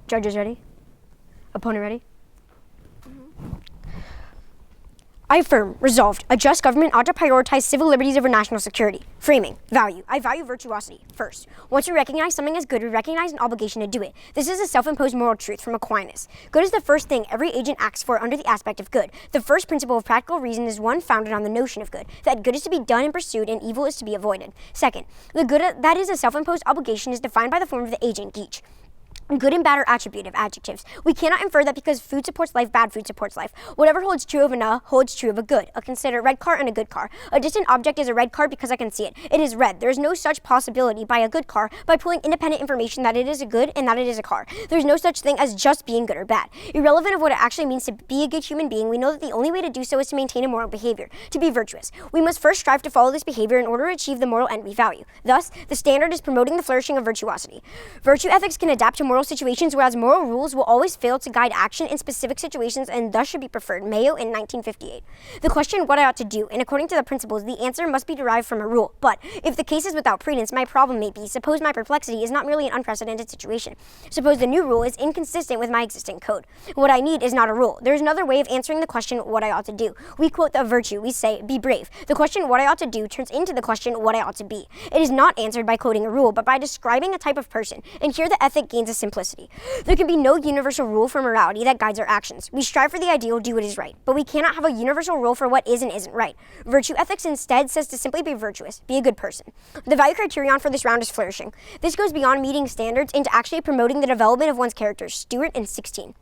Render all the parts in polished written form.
Judges ready? Opponent ready? I affirm, resolved, a just government ought to prioritize civil liberties over national security. Framing, value. I value virtuosity. First, once we recognize something as good, we recognize an obligation to do it. This is a self-imposed moral truth from Aquinas. Good is the first thing every agent acts for under the aspect of good. The first principle of practical reason is one founded on the notion of good, that good is to be done and pursued and evil is to be avoided. Second, the good that is a self-imposed obligation is defined by the form of the agent, geach. Good and bad are attributive adjectives. We cannot infer that because food supports life, bad food supports life. Whatever holds true of a holds true of a good. Consider red car and a good car. A distant object is a red car because I can see it. It is red. There is no such possibility by a good car by pulling independent information that it is a good and that it is a car. There is no such thing as just being good or bad. Irrelevant of what it actually means to be a good human being, we know that the only way to do so is to maintain a moral behavior, to be virtuous. We must first strive to follow this behavior in order to achieve the moral end we value. Thus, the standard is promoting the flourishing of virtuosity. Virtue ethics can adapt to moral situations, whereas moral rules will always fail to guide action in specific situations and thus should be preferred. Mayo in 1958. The question what I ought to do, and according to the principles, the answer must be derived from a rule. But if the case is without precedence, my problem may be, suppose my perplexity is not merely an unprecedented situation. Suppose the new rule is inconsistent with my existing code. What I need is not a rule. There is another way of answering the question what I ought to do. We quote the virtue. We say, be brave. The question what I ought to do turns into the question what I ought to be. It is not answered by quoting a rule, but by describing a type of person. And here the ethic gains a simplicity. There can be no universal rule for morality that guides our actions. We strive for the ideal, do what is right, but we cannot have a universal rule for what is and isn't right. Virtue ethics instead says to simply be virtuous, be a good person. The value criterion for this round is flourishing. This goes beyond meeting standards into actually promoting the development of one's character. Stewart in 16.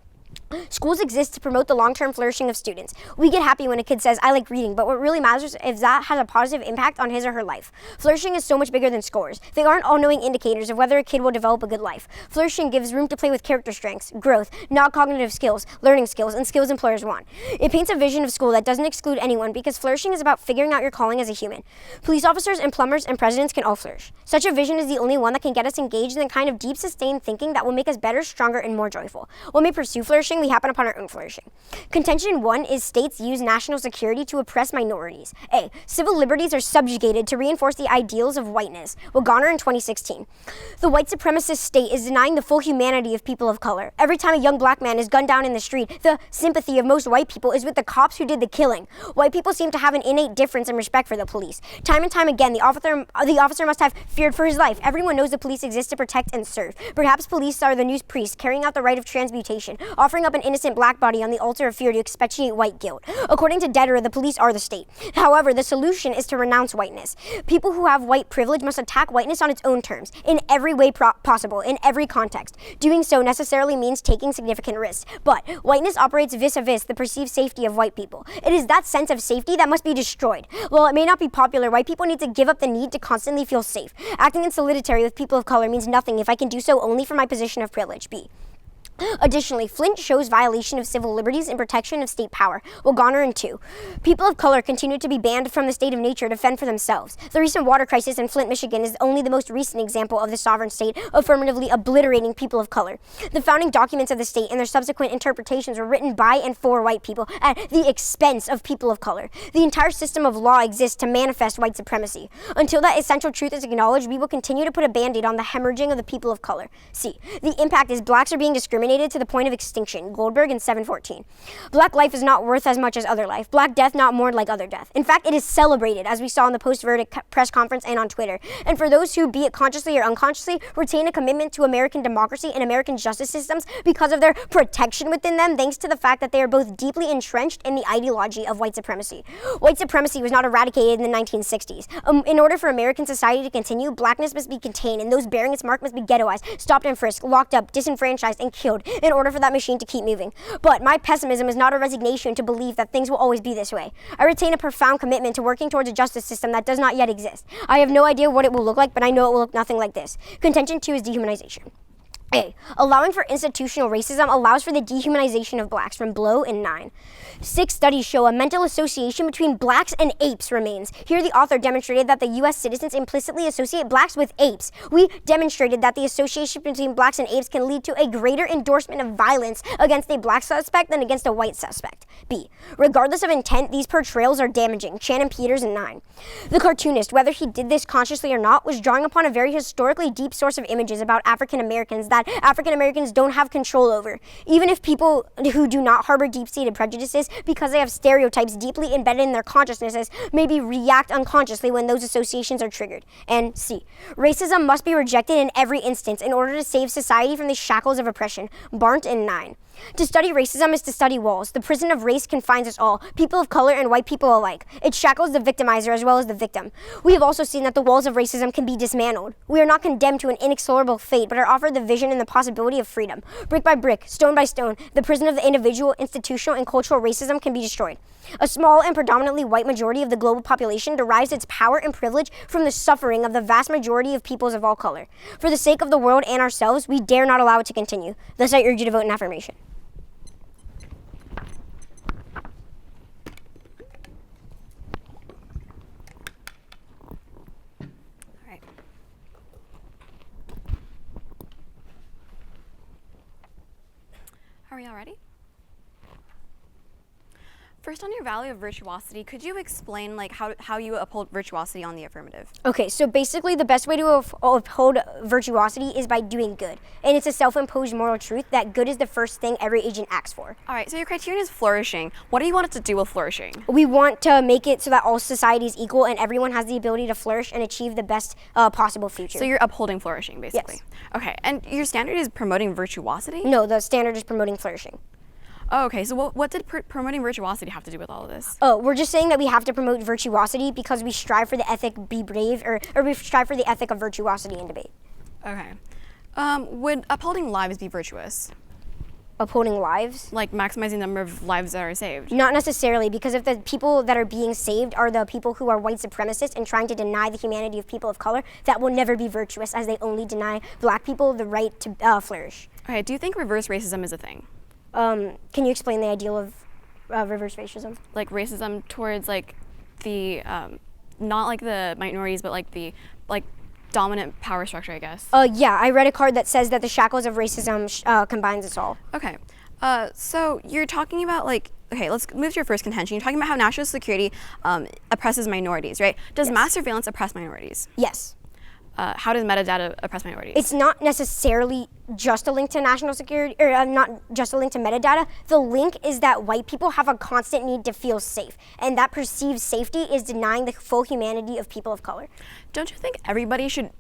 Schools exist to promote the long-term flourishing of students. We get happy when a kid says, I like reading, but what really matters is if that has a positive impact on his or her life. Flourishing is so much bigger than scores. They aren't all-knowing indicators of whether a kid will develop a good life. Flourishing gives room to play with character strengths, growth, not cognitive skills, learning skills, and skills employers want. It paints a vision of school that doesn't exclude anyone because flourishing is about figuring out your calling as a human. Police officers and plumbers and presidents can all flourish. Such a vision is the only one that can get us engaged in the kind of deep, sustained thinking that will make us better, stronger, and more joyful. When we pursue flourishing, we happen upon our own flourishing. Contention 1 is states use national security to oppress minorities. A. Civil liberties are subjugated to reinforce the ideals of whiteness. Waggoner in 2016. The white supremacist state is denying the full humanity of people of color. Every time a young black man is gunned down in the street, the sympathy of most white people is with the cops who did the killing. White people seem to have an innate difference in respect for the police. Time and time again, the officer must have feared for his life. Everyone knows the police exist to protect and serve. Perhaps police are the new priests carrying out the rite of transmutation, offering up an innocent black body on the altar of fear to expatiate white guilt. According to Dederer, the police are the state. However, the solution is to renounce whiteness. People who have white privilege must attack whiteness on its own terms, in every way possible, in every context. Doing so necessarily means taking significant risks. But whiteness operates vis-a-vis the perceived safety of white people. It is that sense of safety that must be destroyed. While it may not be popular, white people need to give up the need to constantly feel safe. Acting in solidarity with people of color means nothing if I can do so only from my position of privilege. B. Additionally, Flint shows violation of civil liberties and protection of state power. Waggoner in 2. People of color continue to be banned from the state of nature to fend for themselves. The recent water crisis in Flint, Michigan is only the most recent example of the sovereign state affirmatively obliterating people of color. The founding documents of the state and their subsequent interpretations were written by and for white people at the expense of people of color. The entire system of law exists to manifest white supremacy. Until that essential truth is acknowledged, we will continue to put a band-aid on the hemorrhaging of the people of color. C. The impact is blacks are being discriminated to the point of extinction. Goldberg in 714. Black life is not worth as much as other life. Black death not mourned like other death. In fact, it is celebrated, as we saw in the post-verdict press conference and on Twitter. And for those who, be it consciously or unconsciously, retain a commitment to American democracy and American justice systems because of their protection within them, thanks to the fact that they are both deeply entrenched in the ideology of white supremacy. White supremacy was not eradicated in the 1960s. In order for American society to continue, blackness must be contained, and those bearing its mark must be ghettoized, stopped and frisked, locked up, disenfranchised, and killed in order for that machine to keep moving. But my pessimism is not a resignation to believe that things will always be this way. I retain a profound commitment to working towards a justice system that does not yet exist. I have no idea what it will look like, but I know it will look nothing like this. Contention 2 is dehumanization. A. Allowing for institutional racism allows for the dehumanization of blacks from Blow in 9. 6 studies show a mental association between blacks and apes remains. Here the author demonstrated that the U.S. citizens implicitly associate blacks with apes. We demonstrated that the association between blacks and apes can lead to a greater endorsement of violence against a black suspect than against a white suspect. B. Regardless of intent, these portrayals are damaging. Shannon Peters in 9. The cartoonist, whether he did this consciously or not, was drawing upon a very historically deep source of images about African Americans that that African Americans don't have control over. Even if people who do not harbor deep-seated prejudices because they have stereotypes deeply embedded in their consciousnesses maybe react unconsciously when those associations are triggered. And C, racism must be rejected in every instance in order to save society from the shackles of oppression. Barnt and 9. To study racism is to study walls. The prison of race confines us all, people of color and white people alike. It shackles the victimizer as well as the victim. We have also seen that the walls of racism can be dismantled. We are not condemned to an inexorable fate, but are offered the vision and the possibility of freedom. Brick by brick, stone by stone, the prison of the individual, institutional, and cultural racism can be destroyed. A small and predominantly white majority of the global population derives its power and privilege from the suffering of the vast majority of peoples of all color. For the sake of the world and ourselves, we dare not allow it to continue. Thus, I urge you to vote in affirmation. Are we all ready? First, on your value of virtuosity, could you explain how you uphold virtuosity on the affirmative? Okay, so basically the best way to uphold virtuosity is by doing good. And it's a self-imposed moral truth that good is the first thing every agent acts for. All right, so your criterion is flourishing. What do you want it to do with flourishing? We want to make it so that all society is equal and everyone has the ability to flourish and achieve the best possible future. So you're upholding flourishing, basically? Yes. Okay, and your standard is promoting virtuosity? No, the standard is promoting flourishing. Oh, okay, so what did promoting virtuosity have to do with all of this? Oh, we're just saying that we have to promote virtuosity because we strive for the ethic be brave, or we strive for the ethic of virtuosity in debate. Okay. Would upholding lives be virtuous? Upholding lives? Like maximizing the number of lives that are saved? Not necessarily, because if the people that are being saved are the people who are white supremacists and trying to deny the humanity of people of color, that will never be virtuous, as they only deny black people the right to flourish. Okay, do you think reverse racism is a thing? Can you explain the ideal of reverse racism? Like racism towards the not like the minorities, but the dominant power structure, I guess. Yeah, I read a card that says that the shackles of racism combines us all. Okay, so you're talking about okay, let's move to your first contention. You're talking about how national security oppresses minorities, right? Does Yes. mass surveillance oppress minorities? Yes. How does metadata oppress minorities? It's not necessarily just a link to national security, or not just a link to metadata. The link is that white people have a constant need to feel safe, and that perceived safety is denying the full humanity of people of color. Don't you think everybody should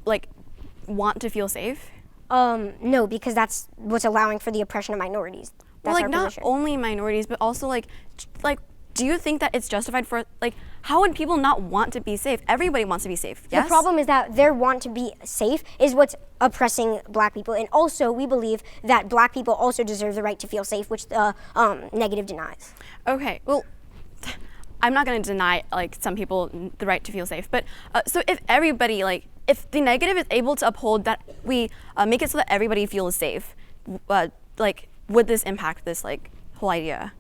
want to feel safe? No, because that's what's allowing for the oppression of minorities. That's our not position. only minorities, but also do you think that it's justified for how would people not want to be safe? Everybody wants to be safe. Yes? The problem is that their want to be safe is what's oppressing black people, and also we believe that black people also deserve the right to feel safe, which the negative denies. Okay, well, I'm not going to deny some people the right to feel safe, but so if everybody if the negative is able to uphold that we make it so that everybody feels safe, would this impact this whole idea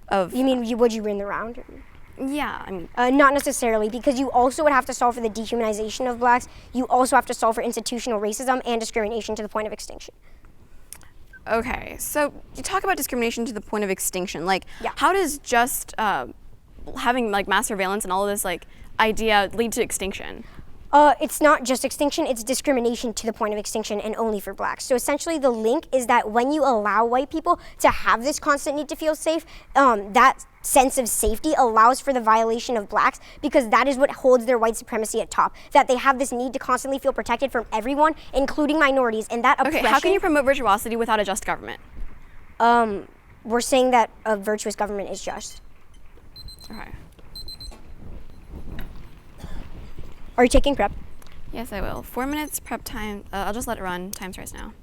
of? You mean would you win the round? Yeah, I mean. Not necessarily, because you also would have to solve for the dehumanization of blacks. You also have to solve for institutional racism and discrimination to the point of extinction. Okay, so you talk about discrimination to the point of extinction. Yeah. How does just having mass surveillance and all of this idea lead to extinction? It's not just extinction, it's discrimination to the point of extinction and only for blacks. So essentially the link is that when you allow white people to have this constant need to feel safe, that sense of safety allows for the violation of blacks, because that is what holds their white supremacy at top. That they have this need to constantly feel protected from everyone, including minorities, and that oppression. Okay, how can you promote virtuosity without a just government? We're saying that a virtuous government is just. Okay. Are you taking prep? Yes, I will. 4 minutes prep time. I'll just let it run. Time starts now.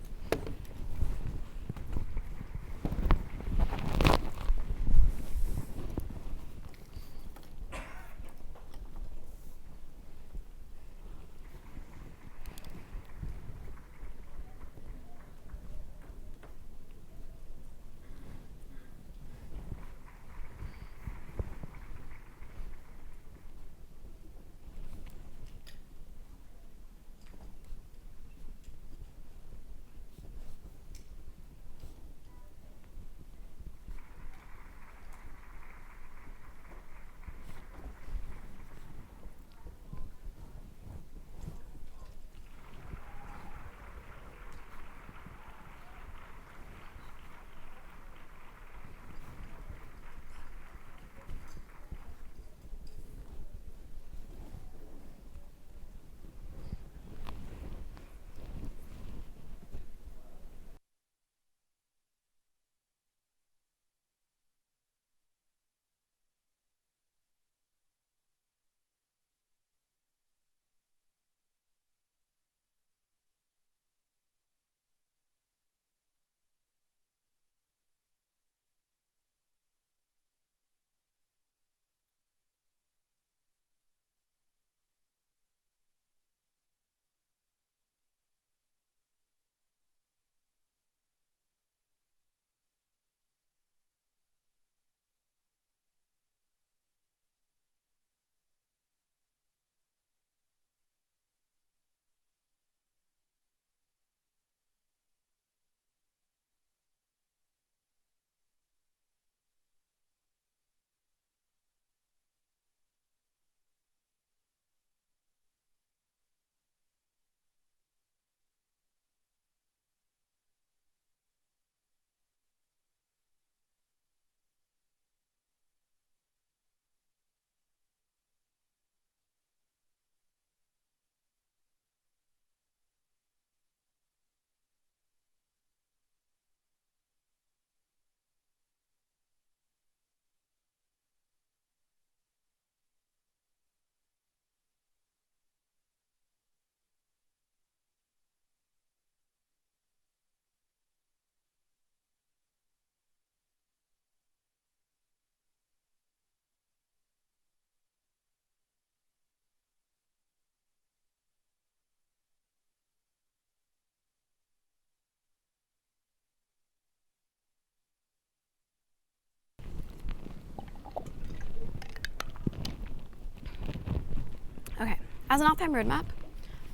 As an off-time roadmap,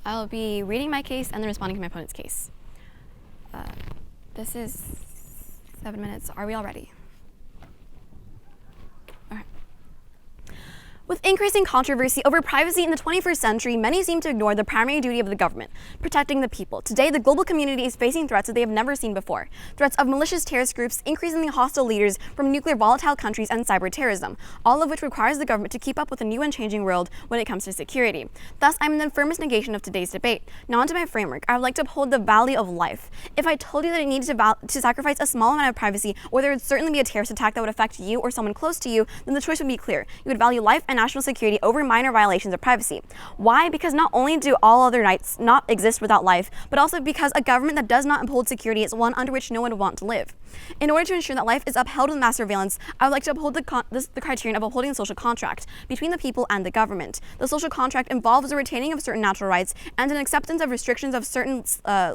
I'll be reading my case and then responding to my opponent's case. This is 7 minutes. Are we all ready? All right. With increasing controversy over privacy in the 21st century, many seem to ignore the primary duty of the government, protecting the people. Today, the global community is facing threats that they have never seen before. Threats of malicious terrorist groups, increasingly hostile leaders from nuclear volatile countries, and cyber terrorism, all of which requires the government to keep up with the new and changing world when it comes to security. Thus, I'm in the firmest negation of today's debate. Now onto my framework. I would like to uphold the value of life. If I told you that it needed to sacrifice a small amount of privacy, or there would certainly be a terrorist attack that would affect you or someone close to you, then the choice would be clear. You would value life and national security over minor violations of privacy. Why? Because not only do all other rights not exist without life, but also because a government that does not uphold security is one under which no one would want to live. In order to ensure that life is upheld with mass surveillance, I would like to uphold the criterion of upholding the social contract between the people and the government. The social contract involves the retaining of certain natural rights and an acceptance of restrictions of certain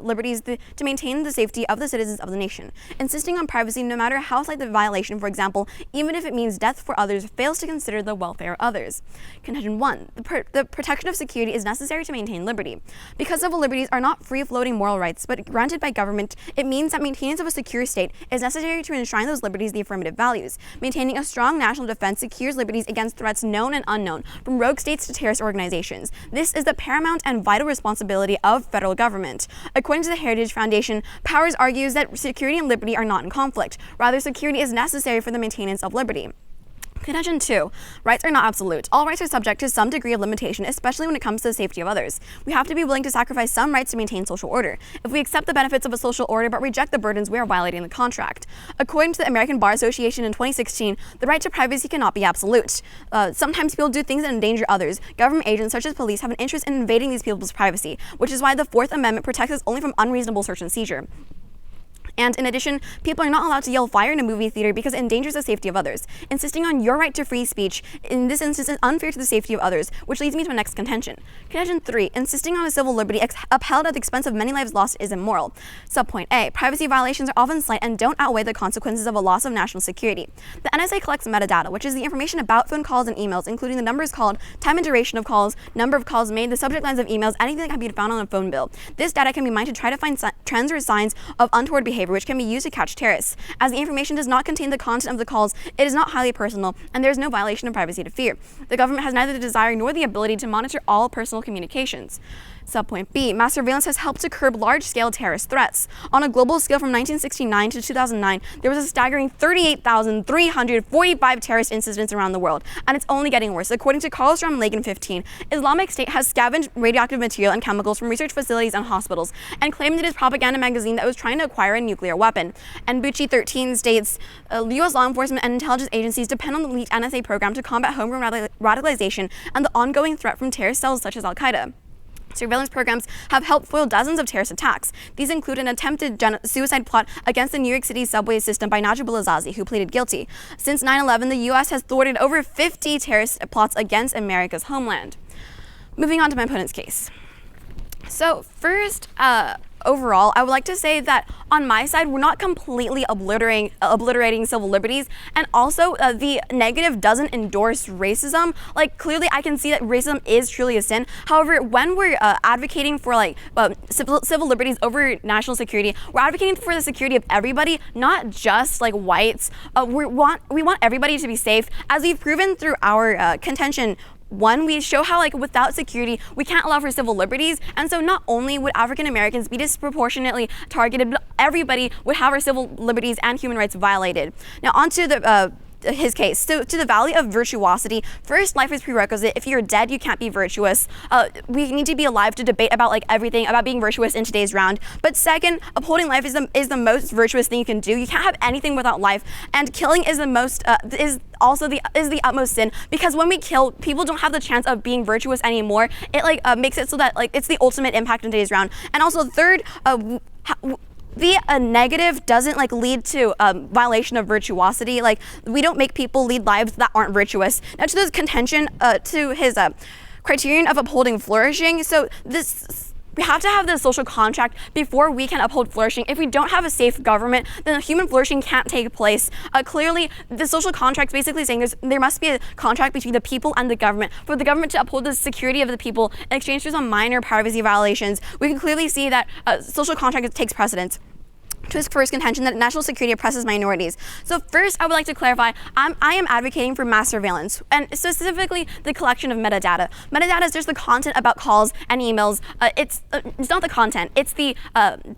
liberties to maintain the safety of the citizens of the nation. Insisting on privacy, no matter how slight the violation, for example, even if it means death for others, fails to consider the welfare of others. Contention 1. The protection of security is necessary to maintain liberty. Because civil liberties are not free-floating moral rights, but granted by government, it means that maintenance of a secure state is necessary to enshrine those liberties the affirmative values. Maintaining a strong national defense secures liberties against threats known and unknown, from rogue states to terrorist organizations. This is the paramount and vital responsibility of federal government. According to the Heritage Foundation, Powers argues that security and liberty are not in conflict. Rather, security is necessary for the maintenance of liberty. Contention 2. Rights are not absolute. All rights are subject to some degree of limitation, especially when it comes to the safety of others. We have to be willing to sacrifice some rights to maintain social order. If we accept the benefits of a social order but reject the burdens, we are violating the contract. According to the American Bar Association in 2016, the right to privacy cannot be absolute. Sometimes people do things that endanger others. Government agents, such as police, have an interest in invading these people's privacy, which is why the Fourth Amendment protects us only from unreasonable search and seizure. And in addition, people are not allowed to yell fire in a movie theater because it endangers the safety of others. Insisting on your right to free speech in this instance is unfair to the safety of others, which leads me to my next contention. Contention 3. Insisting on a civil liberty upheld at the expense of many lives lost is immoral. Subpoint A. Privacy violations are often slight and don't outweigh the consequences of a loss of national security. The NSA collects metadata, which is the information about phone calls and emails, including the numbers called, time and duration of calls, number of calls made, the subject lines of emails, anything that can be found on a phone bill. This data can be mined to try to find trends or signs of untoward behavior, which can be used to catch terrorists. As the information does not contain the content of the calls, it is not highly personal, and there is no violation of privacy to fear. The government has neither the desire nor the ability to monitor all personal communications. Subpoint B. Mass surveillance has helped to curb large-scale terrorist threats. On a global scale from 1969 to 2009, there was a staggering 38,345 terrorist incidents around the world, and it's only getting worse. According to Carl Lagan 15, Islamic State has scavenged radioactive material and chemicals from research facilities and hospitals, and claimed it is propaganda magazine that was trying to acquire a nuclear weapon. And Bucci 13 states, U.S. law enforcement and intelligence agencies depend on the elite NSA program to combat homegrown radicalization and the ongoing threat from terrorist cells such as Al-Qaeda. Surveillance programs have helped foil dozens of terrorist attacks. These include an attempted suicide plot against the New York City subway system by Najib al-Azazi, who pleaded guilty. Since 9/11, the U.S. has thwarted over 50 terrorist plots against America's homeland. Moving on to my opponent's case. So first, overall, I would like to say that on my side, we're not completely obliterating civil liberties, and also the negative doesn't endorse racism. Like, clearly I can see that racism is truly a sin. However, when we're advocating for civil liberties over national security, we're advocating for the security of everybody, not just like whites. We want everybody to be safe, as we've proven through our contention. One, we show how without security, we can't allow for civil liberties, and so not only would African Americans be disproportionately targeted, but everybody would have our civil liberties and human rights violated. Now onto his case. So to the value of virtuosity, first, life is prerequisite. If you're dead, you can't be virtuous. We need to be alive to debate about everything about being virtuous in today's round. But second, upholding life is the most virtuous thing you can do. You can't have anything without life, and killing is the most is the utmost sin, because when we kill, people don't have the chance of being virtuous anymore. It makes it so that it's the ultimate impact in today's round. And also third, the negative doesn't lead to violation of virtuosity. We don't make people lead lives that aren't virtuous. Now to this contention, to his criterion of upholding flourishing. So this we have to have the social contract before we can uphold flourishing. If we don't have a safe government, then human flourishing can't take place. Clearly, the social contract is basically saying there must be a contract between the people and the government for the government to uphold the security of the people in exchange for some minor privacy violations. We can clearly see that social contract takes precedence to his first contention that national security oppresses minorities. So first, I would like to clarify, I am advocating for mass surveillance, and specifically the collection of metadata. Metadata is just the content about calls and emails. It's not the content, it's the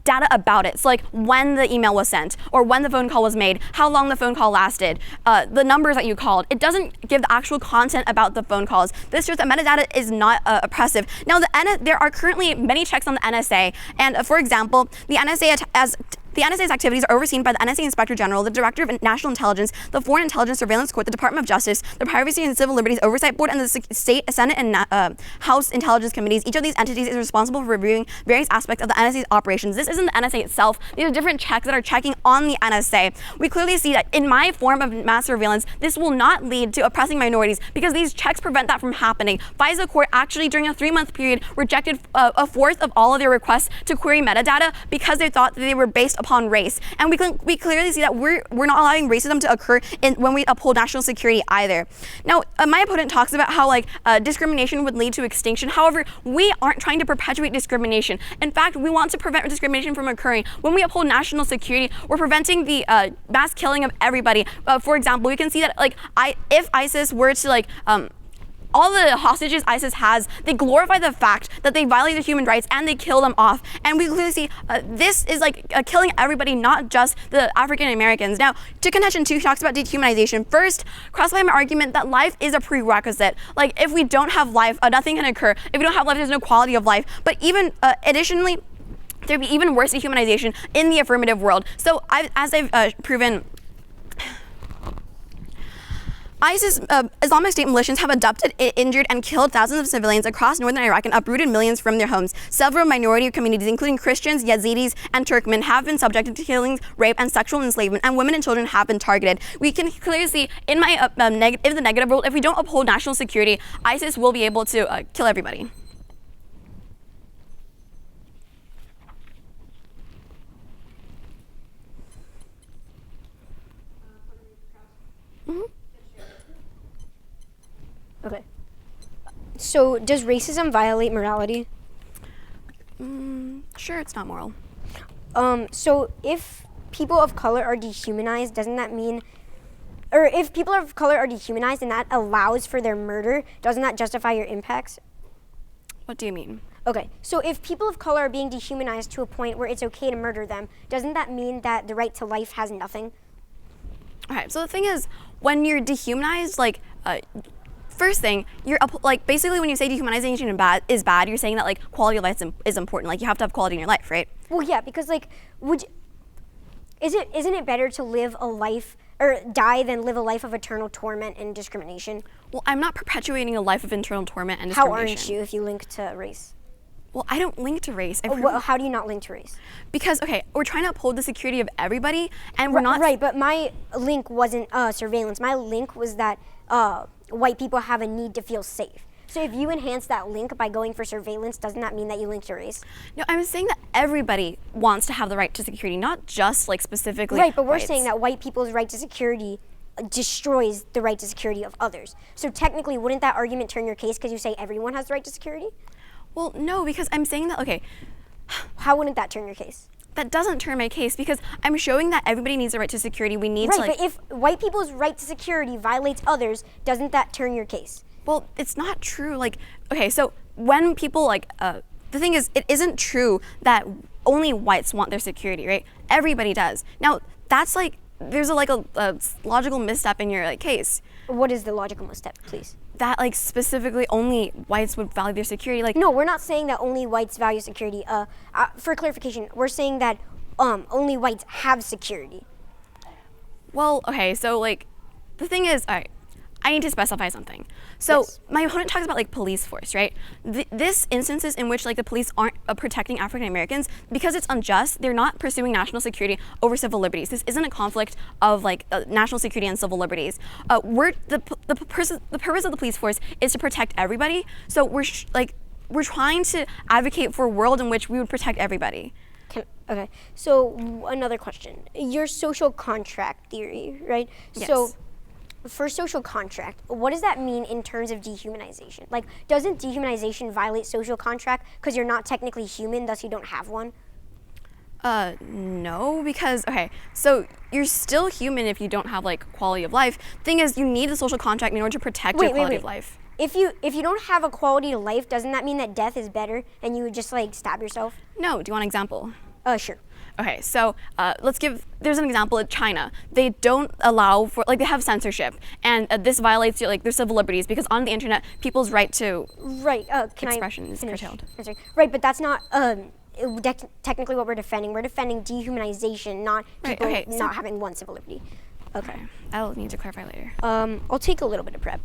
data about it. So like when the email was sent, or when the phone call was made, how long the phone call lasted, the numbers that you called. It doesn't give the actual content about the phone calls. This shows that metadata is not oppressive. Now, there are currently many checks on the NSA, and for example, the NSA's activities are overseen by the NSA Inspector General, the Director of National Intelligence, the Foreign Intelligence Surveillance Court, the Department of Justice, the Privacy and Civil Liberties Oversight Board, and the State, Senate, and House Intelligence Committees. Each of these entities is responsible for reviewing various aspects of the NSA's operations. This isn't the NSA itself. These are different checks that are checking on the NSA. We clearly see that in my form of mass surveillance, this will not lead to oppressing minorities because these checks prevent that from happening. FISA court actually, during a 3-month period, rejected a fourth of all of their requests to query metadata because they thought that they were based upon race. And we clearly see that we're not allowing racism to occur when we uphold national security either. Now, my opponent talks about how discrimination would lead to extinction. However, we aren't trying to perpetuate discrimination. In fact, we want to prevent discrimination from occurring. When we uphold national security, we're preventing the mass killing of everybody. For example, we can see that if ISIS were to all the hostages ISIS has, they glorify the fact that they violated human rights and they kill them off. And we clearly see this is killing everybody, not just the African Americans. Now, to contention 2 talks about dehumanization. First, cross-apply my argument that life is a prerequisite. If we don't have life, nothing can occur. If we don't have life, there's no quality of life. But even additionally, there'd be even worse dehumanization in the affirmative world. So as I've proven, ISIS, Islamic State militias have abducted, injured, and killed thousands of civilians across northern Iraq and uprooted millions from their homes. Several minority communities, including Christians, Yazidis, and Turkmen, have been subjected to killings, rape, and sexual enslavement, and women and children have been targeted. We can clearly see in the negative world, if we don't uphold national security, ISIS will be able to kill everybody. Okay. So, does racism violate morality? Sure, it's not moral. So if people of color are dehumanized, doesn't that mean, or if people of color are dehumanized and that allows for their murder, doesn't that justify your impacts? What do you mean? Okay, so if people of color are being dehumanized to a point where it's okay to murder them, doesn't that mean that the right to life has nothing? Okay, so the thing is, when you're dehumanized, first thing, you're basically when you say dehumanization is bad, you're saying that quality of life is important. You have to have quality in your life, right? Well, yeah, because isn't it better to live a life or die than live a life of eternal torment and discrimination? Well, I'm not perpetuating a life of internal torment and discrimination. How aren't you if you link to race? Well, I don't link to race. How do you not link to race? Because, okay, we're trying to uphold the security of everybody, and we're not... Right, but my link wasn't surveillance. My link was that white people have a need to feel safe. So if you enhance that link by going for surveillance, doesn't that mean that you link to race? No, I'm saying that everybody wants to have the right to security, not just specifically right, but we're whites. saying that white people's right to security destroys the right to security of others. So technically, wouldn't that argument turn your case because you say everyone has the right to security? Well, no, because I'm saying that, okay. How wouldn't that turn your case? That doesn't turn my case because I'm showing that everybody needs a right to security. We need to but if white people's right to security violates others, doesn't that turn your case? Well, it's not true. Okay, so when people the thing is, it isn't true that only whites want their security, right? Everybody does. Now, that's there's a logical misstep in your case. What is the logical misstep, please? That specifically only whites would value their security. No, we're not saying that only whites value security. For clarification, we're saying that only whites have security. Well, okay, so the thing is, all right, I need to specify something. So yes. My opponent talks about police force, right? This instances in which the police aren't protecting African Americans because it's unjust. They're not pursuing national security over civil liberties. This isn't a conflict of national security and civil liberties. The purpose of the police force is to protect everybody. So we're we're trying to advocate for a world in which we would protect everybody. Okay, so another question. Your social contract theory, right? Yes. So for social contract, what does that mean in terms of dehumanization? Like, doesn't dehumanization violate social contract because you're not technically human, thus you don't have one? No, because, okay, so you're still human if you don't have, like, quality of life. Thing is, you need the social contract in order to protect your quality of life. If you don't have a quality of life, doesn't that mean that death is better and you would just, like, stab yourself? No, do you want an example? Sure. Okay, so there's an example in China. They don't allow for, like, they have censorship, and this violates, like, their civil liberties, because on the internet, people's right to expression is curtailed. Right, but that's not technically what we're defending. We're defending dehumanization, not people not having one civil liberty. Okay. I'll need to clarify later. I'll take a little bit of prep.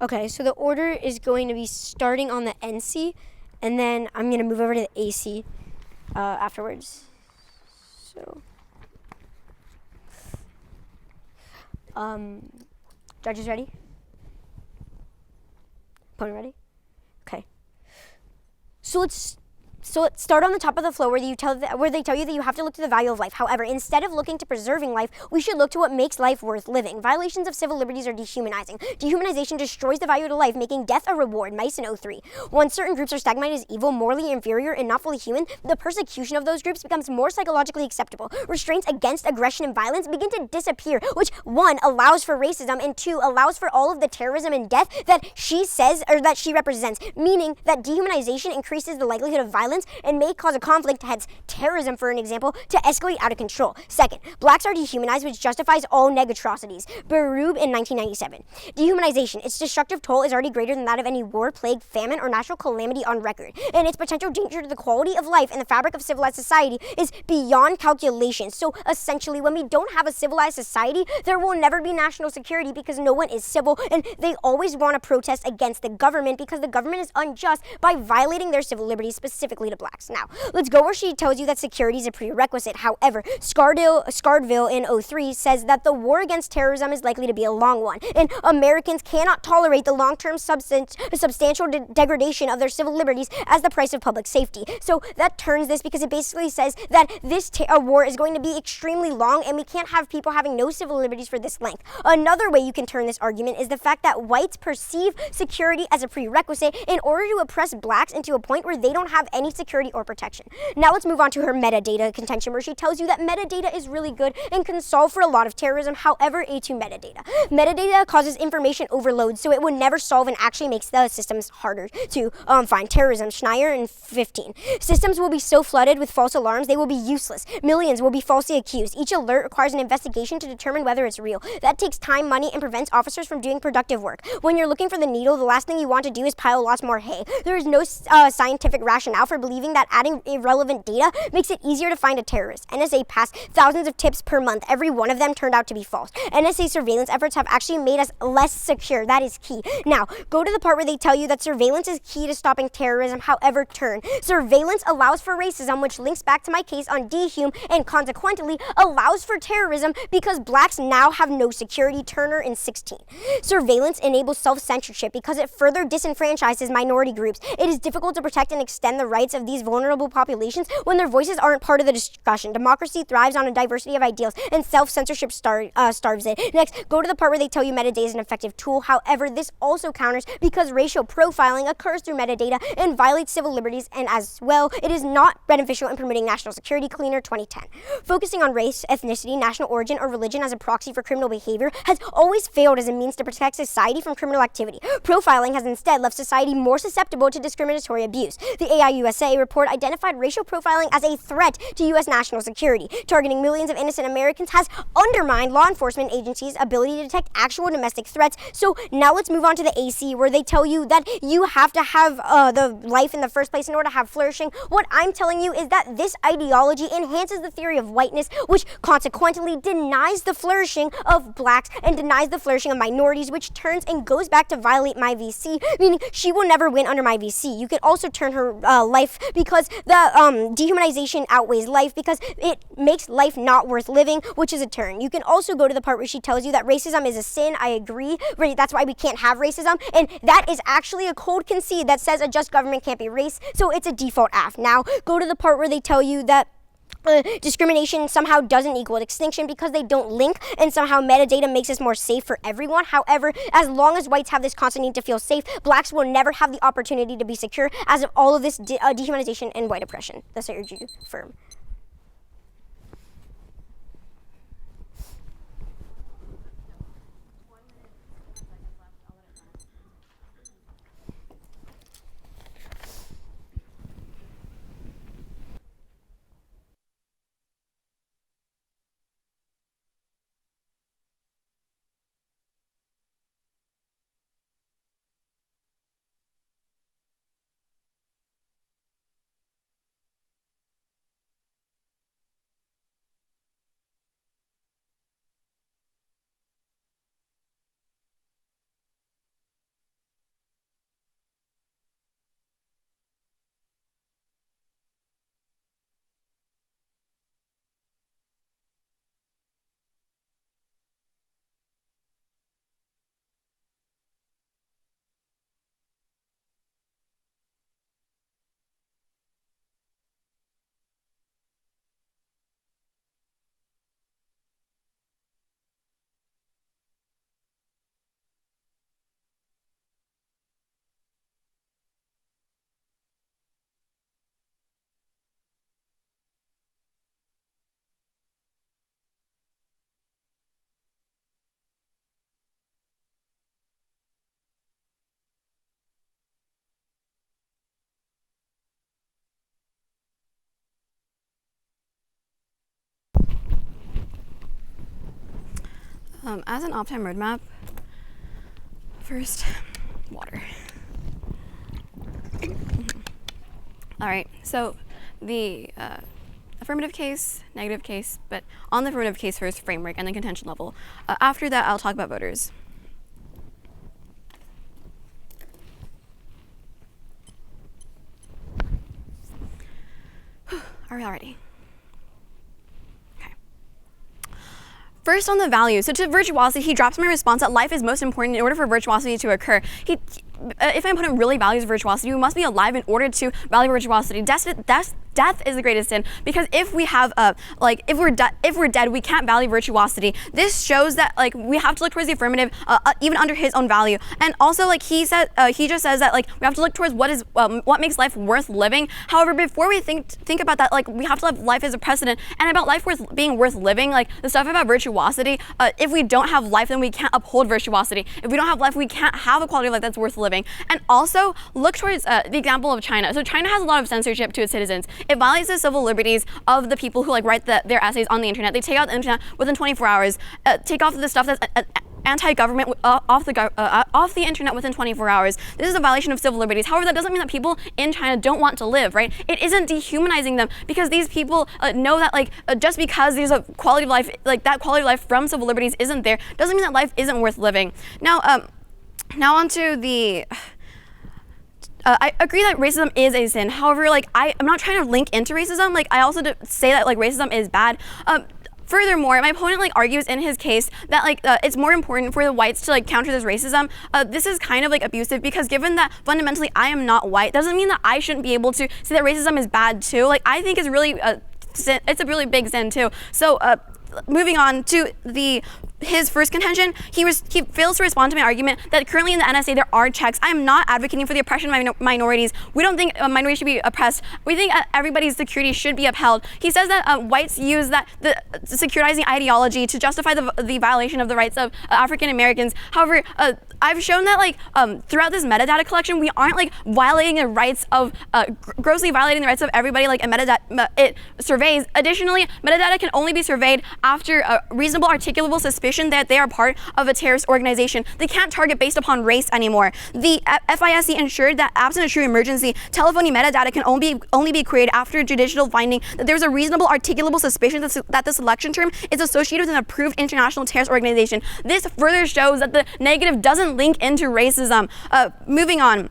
Okay, so the order is going to be starting on the NC, and then I'm going to move over to the AC afterwards. So, judges ready? Opponent ready? Okay. So let's start on the top of the flow where they tell you that you have to look to the value of life. However, instead of looking to preserving life, we should look to what makes life worth living. Violations of civil liberties are dehumanizing. Dehumanization destroys the value of life, making death a reward. Mice in 03. Once certain groups are stigmatized as evil, morally inferior, and not fully human, the persecution of those groups becomes more psychologically acceptable. Restraints against aggression and violence begin to disappear, which 1 allows for racism and 2 allows for all of the terrorism and death that she says or that she represents, meaning that dehumanization increases the likelihood of violence and may cause a conflict, hence terrorism for an example, to escalate out of control. Second, blacks are dehumanized, which justifies all negatrocities. Berube in 1997. Dehumanization, its destructive toll is already greater than that of any war, plague, famine, or natural calamity on record, and its potential danger to the quality of life and the fabric of civilized society is beyond calculation. So essentially, when we don't have a civilized society, there will never be national security because no one is civil, and they always want to protest against the government because the government is unjust by violating their civil liberties, specifically to blacks. Now, let's go where she tells you that security is a prerequisite. However, Scardville in 03 says that the war against terrorism is likely to be a long one, and Americans cannot tolerate the long-term substantial degradation of their civil liberties as the price of public safety. So that turns this because it basically says that this war is going to be extremely long, and we can't have people having no civil liberties for this length. Another way you can turn this argument is the fact that whites perceive security as a prerequisite in order to oppress blacks into a point where they don't have any security or protection. Now let's move on to her metadata contention, where she tells you that metadata is really good and can solve for a lot of terrorism. However, A2 metadata. Metadata causes information overload, so it would never solve and actually makes the systems harder to find terrorism. Schneier in 15. Systems will be so flooded with false alarms, they will be useless. Millions will be falsely accused. Each alert requires an investigation to determine whether it's real. That takes time, money, and prevents officers from doing productive work. When you're looking for the needle, the last thing you want to do is pile lots more hay. There is no scientific rationale for believing that adding irrelevant data makes it easier to find a terrorist. NSA passed thousands of tips per month. Every one of them turned out to be false. NSA surveillance efforts have actually made us less secure. That is key. Now, go to the part where they tell you that surveillance is key to stopping terrorism. However, surveillance allows for racism, which links back to my case on dehum, and consequently allows for terrorism because blacks now have no security. Turner in 16. Surveillance enables self-censorship because it further disenfranchises minority groups. It is difficult to protect and extend the rights rights of these vulnerable populations when their voices aren't part of the discussion. Democracy thrives on a diversity of ideals, and self-censorship starves it. Next, go to the part where they tell you metadata is an effective tool. However, this also counters because racial profiling occurs through metadata and violates civil liberties, and as well, it is not beneficial in promoting national security. Cleaner 2010. Focusing on race, ethnicity, national origin, or religion as a proxy for criminal behavior has always failed as a means to protect society from criminal activity. Profiling has instead left society more susceptible to discriminatory abuse. The AIUSA report identified racial profiling as a threat to U.S. national security. Targeting millions of innocent Americans has undermined law enforcement agencies' ability to detect actual domestic threats. So now let's move on to the AC, where they tell you that you have to have the life in the first place in order to have flourishing. What I'm telling you is that this ideology enhances the theory of whiteness, which consequently denies the flourishing of blacks and denies the flourishing of minorities, which turns and goes back to violate my VC, meaning she will never win under my VC. You can also turn her life, because the dehumanization outweighs life, because it makes life not worth living, which is a turn. You can also go to the part where she tells you that racism is a sin. I agree. That's why we can't have racism, and that is actually a cold concede that says a just government can't be race, so it's a default AF. Now, go to the part where they tell you that discrimination somehow doesn't equal extinction because they don't link, and somehow metadata makes us more safe for everyone. However, as long as whites have this constant need to feel safe, blacks will never have the opportunity to be secure as of all of this dehumanization and white oppression. Thus I urge you to affirm. As an op-time roadmap, first, water. All right, so the affirmative case, negative case, but on the affirmative case first, framework, and then contention level. After that, I'll talk about voters. Are we all ready? First, on the value. So to virtuosity, he drops my response that life is most important in order for virtuosity to occur. If an opponent really values virtuosity, we must be alive in order to value virtuosity. Death is the greatest sin, because if we have if we're dead, we can't value virtuosity. This shows that we have to look towards the affirmative, even under his own value. And also he just says that we have to look towards what makes life worth living. However, before we think about that, we have to have life as a precedent, and about life being worth living. The stuff about virtuosity, if we don't have life, then we can't uphold virtuosity. If we don't have life, we can't have a quality of life that's worth living. And also look towards the example of China. So China has a lot of censorship to its citizens. It violates the civil liberties of the people who write their essays on the internet. They take out the internet within 24 hours. Take off the stuff that's anti-government off the internet within 24 hours. This is a violation of civil liberties. However, that doesn't mean that people in China don't want to live, right? It isn't dehumanizing them, because these people know that just because there's a quality of life, that quality of life from civil liberties isn't there, doesn't mean that life isn't worth living. Now on to the. I agree that racism is a sin. However, I'm not trying to link into racism. I also say that racism is bad. Furthermore, my opponent argues in his case that it's more important for the whites to counter this racism. This is kind of abusive, because given that fundamentally I am not white, doesn't mean that I shouldn't be able to say that racism is bad too. I think it's really it's a really big sin too. So moving on to his first contention, he fails to respond to my argument that currently in the NSA there are checks. I am not advocating for the oppression of minorities. We don't think minorities should be oppressed. We think everybody's security should be upheld. He says that whites use the securitizing ideology to justify the violation of the rights of African Americans. However, I've shown that throughout this metadata collection, we aren't violating the rights of grossly violating the rights of everybody it surveys. Additionally, metadata can only be surveyed after a reasonable articulable suspicion that they are part of a terrorist organization. They can't target based upon race anymore. The FISC ensured that absent a true emergency, telephony metadata can only be created after judicial finding that there's a reasonable articulable suspicion that the selection term is associated with an approved international terrorist organization. This further shows that the negative doesn't link into racism. Moving on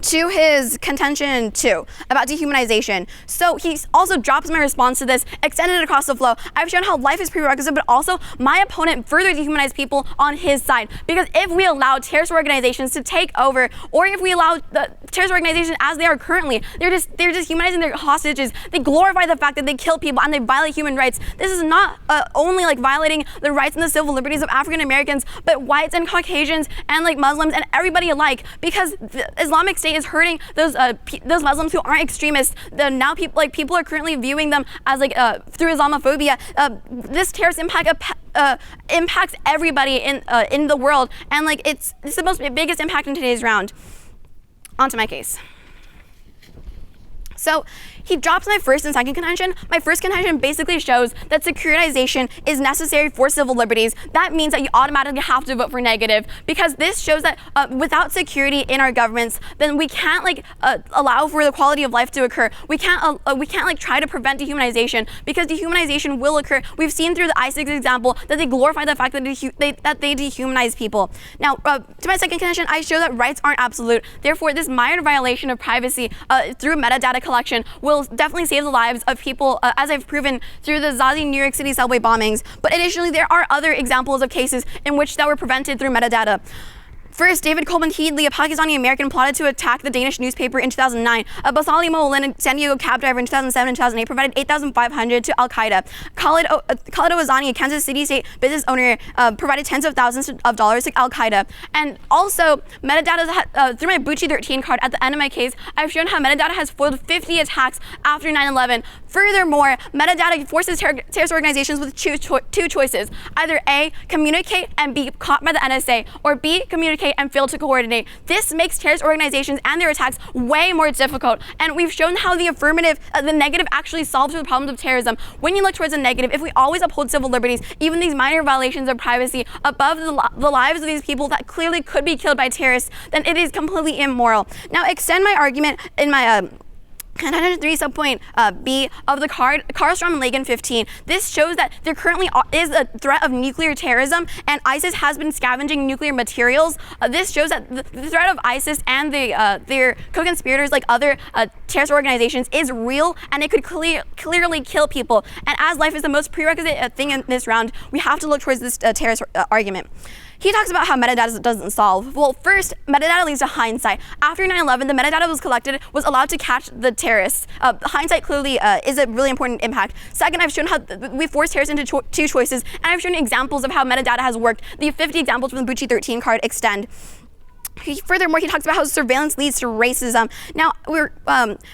to his contention 2 about dehumanization. So he also drops my response to this, extended it across the flow. I've shown how life is prerequisite, but also my opponent further dehumanized people on his side. Because if we allow terrorist organizations to take over, or if we allow the terrorist organizations as they are currently, they're just dehumanizing their hostages. They glorify the fact that they kill people and they violate human rights. This is not only violating the rights and the civil liberties of African Americans, but whites and Caucasians and Muslims and everybody alike. Because the Islamic State is hurting those Muslims who aren't extremists. Now people are currently viewing them as through Islamophobia. This terrorist impacts everybody in the world, and it's the biggest impact in today's round. On to my case. So he drops my first and second contention. My first contention basically shows that securitization is necessary for civil liberties. That means that you automatically have to vote for negative, because this shows that without security in our governments, then we can't allow for the quality of life to occur. We can't try to prevent dehumanization, because dehumanization will occur. We've seen through the ISIS example that they glorify the fact that they dehumanize people. Now, to my second contention, I show that rights aren't absolute. Therefore, this minor violation of privacy through metadata collection will definitely save the lives of people, as I've proven through the Zazi New York City subway bombings. But additionally, there are other examples of cases in which that were prevented through metadata. First, David Coleman Headley, a Pakistani American, plotted to attack the Danish newspaper in 2009. Basali Moulin, a San Diego cab driver in 2007 and 2008, provided $8,500 to Al-Qaeda. Khalid Owazani, a Kansas City state business owner, provided tens of thousands of dollars to Al-Qaeda. And also, metadata, through my Bucci 13 card at the end of my case, I've shown how metadata has foiled 50 attacks after 9/11. Furthermore, metadata forces terrorist organizations with two choices. Either A, communicate and be caught by the NSA, or B, communicate and fail to coordinate. This makes terrorist organizations and their attacks way more difficult. And we've shown how the negative actually solves the problems of terrorism. When you look towards the negative, if we always uphold civil liberties, even these minor violations of privacy above the lives of these people that clearly could be killed by terrorists, then it is completely immoral. Now, extend my argument in my contention 3 subpoint B of the Karlstrom and Lagan 15. This shows that there currently is a threat of nuclear terrorism, and ISIS has been scavenging nuclear materials. This shows that the threat of ISIS and their co-conspirators, like other terrorist organizations, is real, and it could clearly kill people. And as life is the most prerequisite thing in this round, we have to look towards this terrorist argument. He talks about how metadata doesn't solve. Well, first, metadata leads to hindsight. After 9/11, the metadata was allowed to catch the terrorists. Hindsight clearly is a really important impact. Second, I've shown how we force terrorists into two choices, and I've shown examples of how metadata has worked. The 50 examples from the Bucci 13 card extend. Furthermore, he talks about how surveillance leads to racism. Now,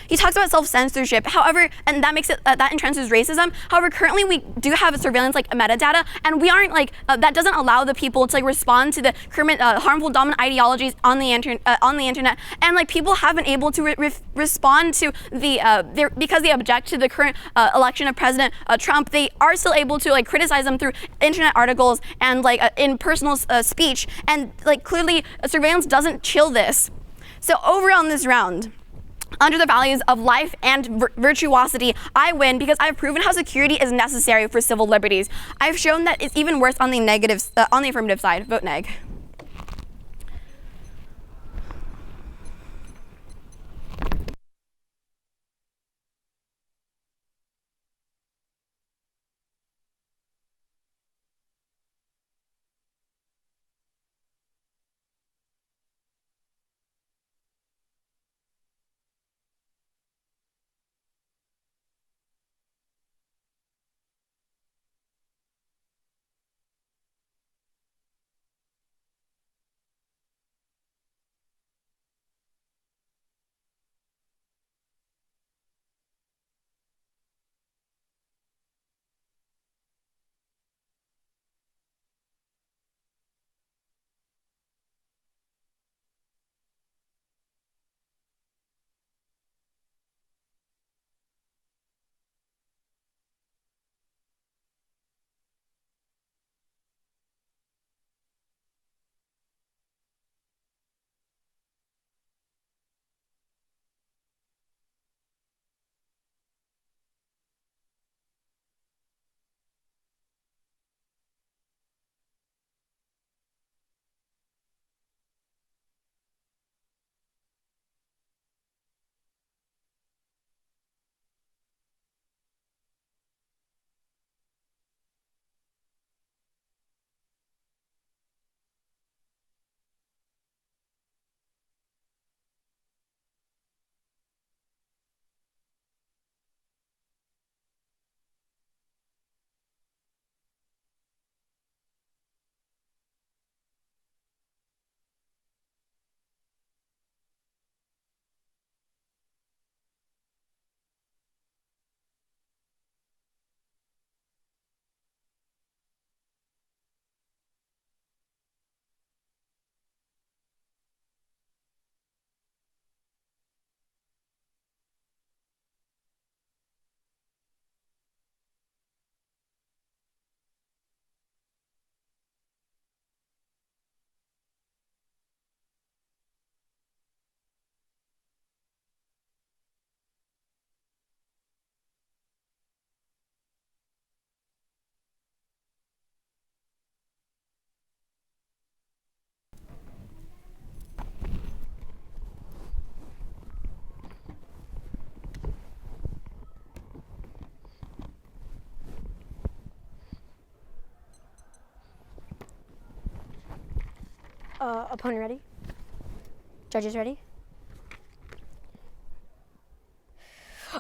he talks about self-censorship. However, and that makes it that entrenches racism. However, currently we do have surveillance metadata, and we aren't that doesn't allow the people to respond to the current harmful dominant ideologies on the internet. And people have been able to respond to because they object to the current election of President Trump. They are still able to criticize them through internet articles and in personal speech. And clearly, surveillance doesn't chill this. So overall in this round, under the values of life and virtuosity, I win because I've proven how security is necessary for civil liberties. I've shown that it's even worse on the on the affirmative side. Vote neg. Opponent ready? Judges ready?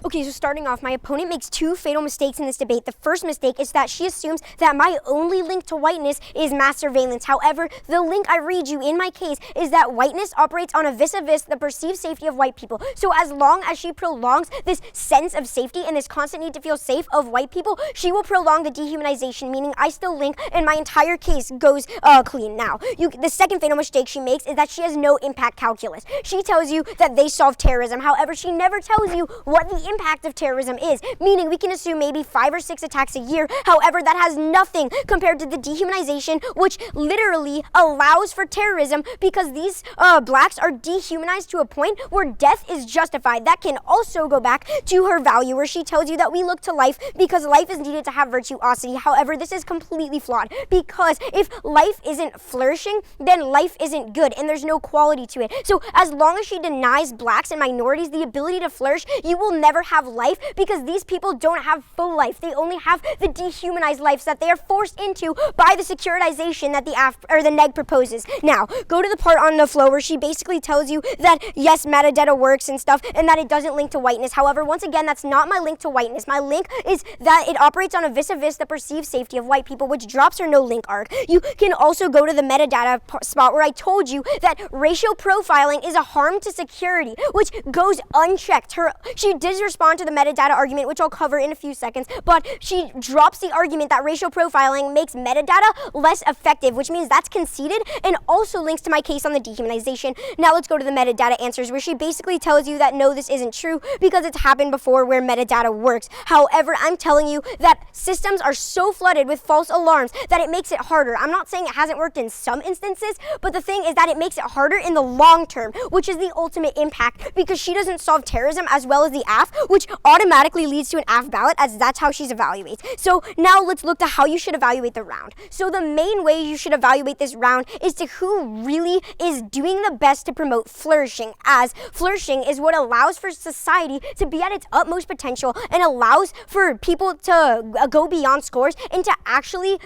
Okay, so starting off, my opponent makes two fatal mistakes in this debate. The first mistake is that she assumes that my only link to whiteness is mass surveillance. However, the link I read you in my case is that whiteness operates on a vis-a-vis the perceived safety of white people. So as long as she prolongs this sense of safety and this constant need to feel safe of white people, she will prolong the dehumanization, meaning I still link and my entire case goes clean. Now, the second fatal mistake she makes is that she has no impact calculus. She tells you that they solve terrorism. However, she never tells you what the impact of terrorism is, meaning we can assume maybe 5 or 6 attacks a year. However, that has nothing compared to the dehumanization, which literally allows for terrorism because these blacks are dehumanized to a point where death is justified. That can also go back to her value where she tells you that we look to life because life is needed to have virtuosity. However, this is completely flawed because if life isn't flourishing, then life isn't good and there's no quality to it. So as long as she denies blacks and minorities the ability to flourish, you will never have life because these people don't have full life. They only have the dehumanized lives that they are forced into by the securitization that the neg proposes. Now, go to the part on the flow where she basically tells you that yes, metadata works and stuff and that it doesn't link to whiteness. However, once again, that's not my link to whiteness. My link is that it operates on a vis-a-vis the perceived safety of white people, which drops her no link arc. You can also go to the metadata spot where I told you that racial profiling is a harm to security, which goes unchecked. She did respond to the metadata argument, which I'll cover in a few seconds, but she drops the argument that racial profiling makes metadata less effective, which means that's conceded and also links to my case on the dehumanization. Now let's go to the metadata answers where she basically tells you that no, this isn't true because it's happened before where metadata works. However, I'm telling you that systems are so flooded with false alarms that it makes it harder. I'm not saying it hasn't worked in some instances, but the thing is that it makes it harder in the long term, which is the ultimate impact because she doesn't solve terrorism as well as the AF, which automatically leads to an AF ballot as that's how she's evaluates. So now let's look to how you should evaluate the round. So the main way you should evaluate this round is to who really is doing the best to promote flourishing, as flourishing is what allows for society to be at its utmost potential and allows for people to go beyond scores and to actually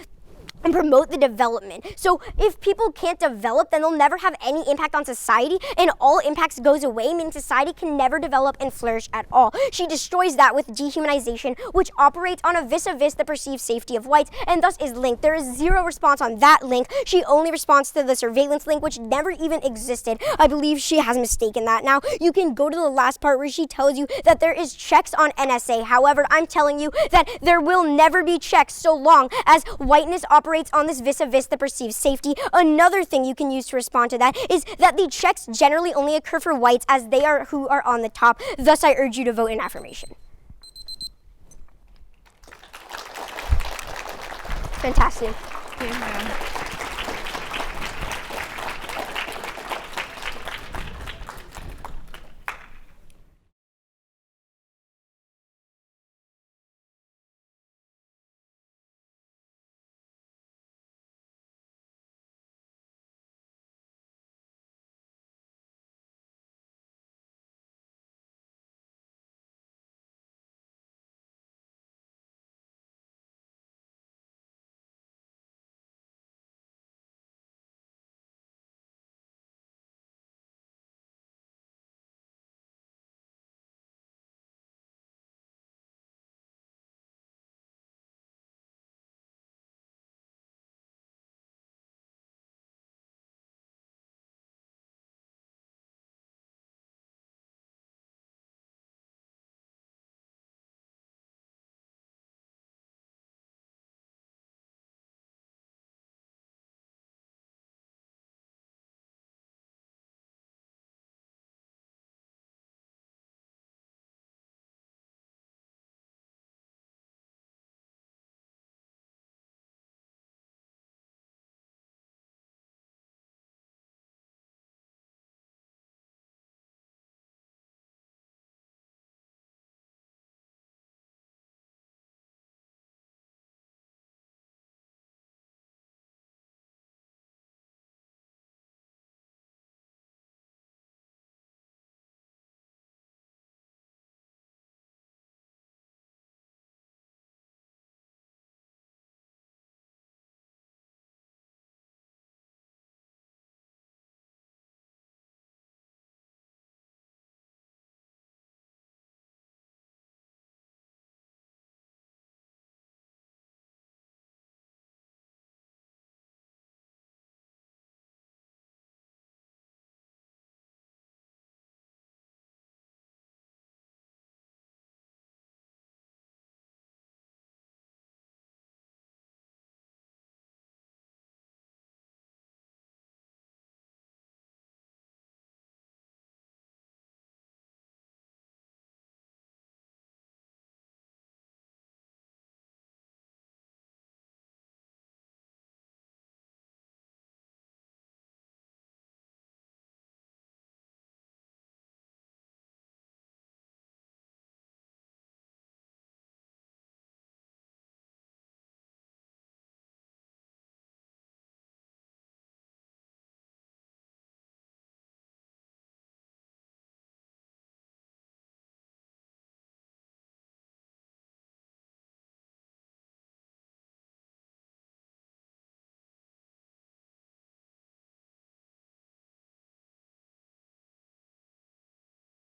and promote the development. So if people can't develop, then they'll never have any impact on society and all impacts goes away, meaning society can never develop and flourish at all. She destroys that with dehumanization, which operates on a vis-a-vis the perceived safety of whites and thus is linked. There is zero response on that link. She only responds to the surveillance link, which never even existed. I believe she has mistaken that. Now you can go to the last part where she tells you that there is checks on NSA. However, I'm telling you that there will never be checks so long as whiteness operates on this vis-a-vis the perceived safety. Another thing you can use to respond to that is that the checks generally only occur for whites as they are who are on the top. Thus, I urge you to vote in affirmation. Fantastic. Yeah.